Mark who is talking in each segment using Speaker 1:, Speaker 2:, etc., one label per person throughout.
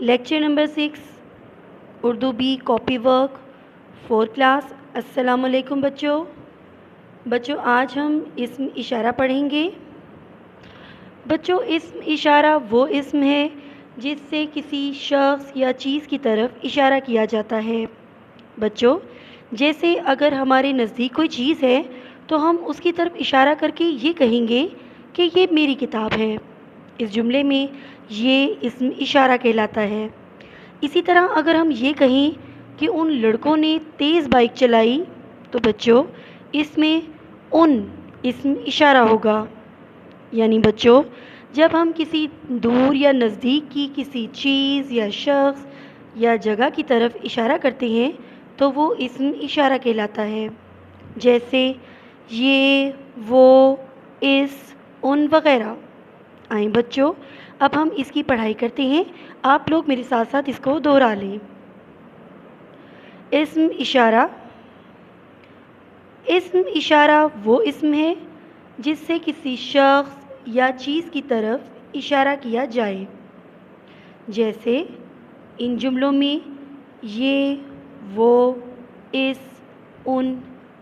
Speaker 1: Lecture number 6 Urdu B copy work 4th class. अस्सलाम वालेकुम बच्चों आज हम इस्म इशारा पढ़ेंगे। बच्चों इस्म इशारा वो इस्म है जिससे किसी शख्स या चीज़ की तरफ इशारा किया जाता है। बच्चों जैसे अगर हमारे नज़दीक कोई चीज़ है तो हम उसकी तरफ इशारा करके ये कहेंगे कि ये मेरी किताब है। इस जुमले में ये इस्म इशारा कहलाता है। इसी तरह अगर हम ये कहें कि उन लड़कों ने तेज़ बाइक चलाई तो बच्चों इसमें उन इस्म इशारा होगा। यानी बच्चों जब हम किसी दूर या नज़दीक की किसी चीज़ या शख्स या जगह की तरफ इशारा करते हैं तो वो इस्म इशारा कहलाता है। जैसे ये, वो, इस, उन वगैरह। आए बच्चों अब हम इसकी पढ़ाई करते हैं। आप लोग मेरे साथ साथ इसको दोहरा लें। इस्म इशारा। इस्म इशारा वो इस्म है जिससे किसी शख्स या चीज़ की तरफ इशारा किया जाए। जैसे इन जुमलों में ये, वो, इस, उन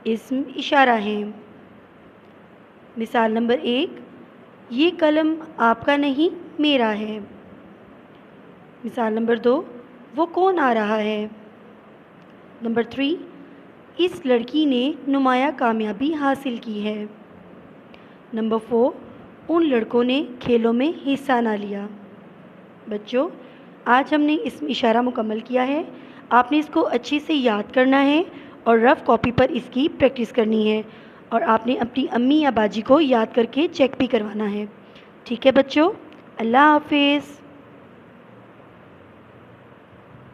Speaker 1: इस्म इशारा हैं। मिसाल नंबर 1, ये कलम आपका नहीं मेरा है। मिसाल नंबर 2, वो कौन आ रहा है। नंबर 3, इस लड़की ने नुमाया कामयाबी हासिल की है। नंबर 4, उन लड़कों ने खेलों में हिस्सा ना लिया। बच्चों आज हमने इस्म इशारा मुकम्मल किया है। आपने इसको अच्छे से याद करना है और रफ़ कॉपी पर इसकी प्रैक्टिस करनी है और आपने अपनी अम्मी या बाजी को याद करके चेक भी करवाना है। ठीक है बच्चों, अल्लाह हाफिज़।